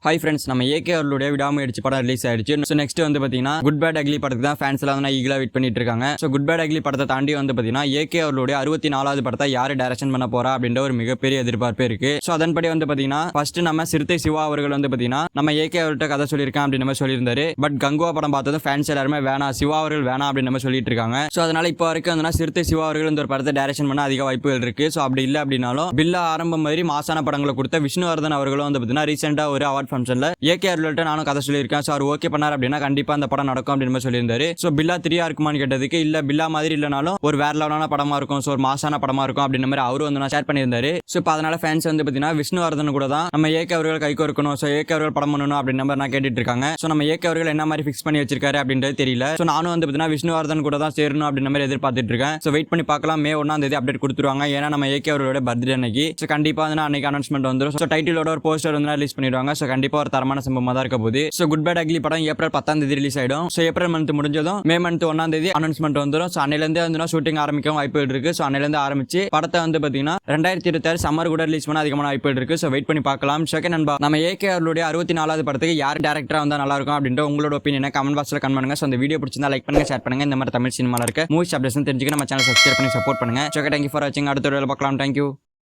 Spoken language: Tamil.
ஹாய் ஃப்ரெண்ட்ஸ், நம்ம ஏகே அவர்களுடைய விடாமுயற்சி படம் ரிலீஸ் ஆயிடுச்சு. ஸோ நெக்ஸ்ட் வந்து பார்த்தீங்கன்னா குட் பேட் அக்லி படத்துக்கு தான் ஃபேன்ஸ் எல்லாம் வந்து ஈகலா வெயிட் பண்ணிட்டு இருக்காங்க. ஸோ குட் பேட் அக்லி படத்தை தாண்டி வந்து பார்த்தீங்கன்னா ஏகே அவர்களுடைய 64வது படத்தை யார் டைரக்ஷன் பண்ண போறா அப்படின்ற ஒரு மிகப்பெரிய எதிர்பார்ப்பு இருக்கு. ஸோ அதன்படி வந்து பார்த்தீங்கன்னா ஃபர்ஸ்ட் நம்ம சிறுத்தை சிவா அவர்கள் வந்து பார்த்தீங்கன்னா நம்ம ஏகே அவர்கிட்ட கதை சொல்லியிருக்கேன் அப்படின்னு நம்ம சொல்லியிருந்தாரு. பட் கங்குவா படம் பார்த்ததும் ஃபேன்ஸ் எல்லாருமே வேணாம், சிவா அவர்கள் வேணாம் அப்படின்னு நம்ம சொல்லிட்டு இருக்காங்க. ஸோ அதனால இப்போ வரைக்கும் வந்து சிறுத்தை சிவா அவர்கள் இந்த ஒரு படத்தை டைரக்ஷன் பண்ண அதிக வாய்ப்புகள் இருக்கு. ஸோ அப்படி இல்லை அப்படின்னாலும் பில்லா ஆரம்பம் மாதிரி மாசான படங்களை கொடுத்த விஷ்ணுவர்தன் அவர்களும் வந்து பார்த்தீங்கன்னா ரீசெண்டா ஒரு அவார்ட் ஃபங்க்ஷன்ல ஏகே நானும் கதை சொல்லியிருக்கேன். ஸோ அவர் ஓகே பண்ணார் அப்படின்னா கண்டிப்பா அந்த படம் நடக்கும் அப்படின்னு சொல்லியிருந்தாரு. ஸோ பில்லா 3 இருக்குமான்னு கேட்டதுக்கு இல்ல பில்லா மாதிரி இல்லைனாலும் ஒரு வேற லெவலான படமா இருக்கும், ஸோ ஒரு மாசான படமா இருக்கும் அப்படின்னு மாதிரி அவரு வந்து ஷேர் பண்ணியிருந்தாரு. ஸோ இப்போ அதனால ஃபேன்ஸ் வந்து பார்த்தீங்கன்னா விஷ்ணுவர்தன் கூட தான் நம்ம ஏகே அவர்கள் கை கோர்க்கணும், ஸோ ஏகே அவர்கள் படம் பண்ணணும் அப்படின்னு நான் கேட்டுட்டு இருக்காங்க. ஸோ நம்ம ஏகே அவர்கள் என்ன மாதிரி ஃபிக்ஸ் பண்ணி வச்சிருக்காரு அப்படின்றது தெரியல. ஸோ நானும் வந்து பார்த்தீங்கன்னா விஷ்ணுவர்தன் கூட தான் சேரணும் அப்படின்னு மாதிரி எதிர்பார்த்துட்டு இருக்கேன். ஸோ வெயிட் பண்ணி பார்க்கலாம். May 1 அப்டேட் கொடுத்துருவாங்க. ஏன்னா நம்ம ஏகே அவர்களோட பர்த்டே அன்னைக்கு. ஸோ கண்டிப்பா வந்து அன்னைக்கு அனௌன்ஸ்மெண்ட் வந்துடும். ஸோ டைட்டிலோட ஒரு போஸ்டர் வந்து ரிலீஸ் பண்ணிடுவாங்க. ஸோ கண்டிப்பா ஒரு தரமான சம்பவமா தான் இருக்க போகுது. ஸோ குட் பேட் அக்லி படம் ஏப்ரல் 10 ரிலீஸ் ஆயிடும். ஸோ ஏப்ரல் மந்த் முடிஞ்சதும் மே மந்த் 1 அனௌன்ஸ்மெண்ட் வந்துடும். ஸோ அன்னையிலேருந்து வந்து ஷூட்டிங் ஆரம்பிக்கவும் வாய்ப்புகள் இருக்கு. ஸோ அன்னையிலேருந்து ஆரம்பிச்சு படத்தை வந்து பார்த்தீங்கன்னா 2026 சம்மர் கூட ரிலீஸ் பண்ண அதிகமான வாய்ப்புகள் இருக்கு. ஸோ வெயிட் பண்ணி பார்க்கலாம். செகண்ட் நண்பா, நம்ம ஏகே அவர்களுடைய 64வது படத்துக்கு யார் டேரக்டரா வந்தா நல்லா இருக்கும் அப்படின்ற உங்களோட ஒப்பீனியனை கமெண்ட் பாக்ஸ்ல கமெண்ட் பண்ணுங்க. ஸோ அந்த வீடியோ பிடிச்சிருந்தா லைக் பண்ணுங்க, ஷேர் பண்ணுங்க. இந்த மாதிரி தமிழ் சினிமால இருக்க மூவிஸ் அப்டேட்ஸ் தெரிஞ்சுக்க நம்ம சேனல் சப்ஸ்கிரைப் பண்ணி சப்போர்ட் பண்ணுங்க. தேங்க்யூ ஃபார் வாட்சிங். அடுத்த வீடியோல பார்க்கலாம். தேங்க்யூ.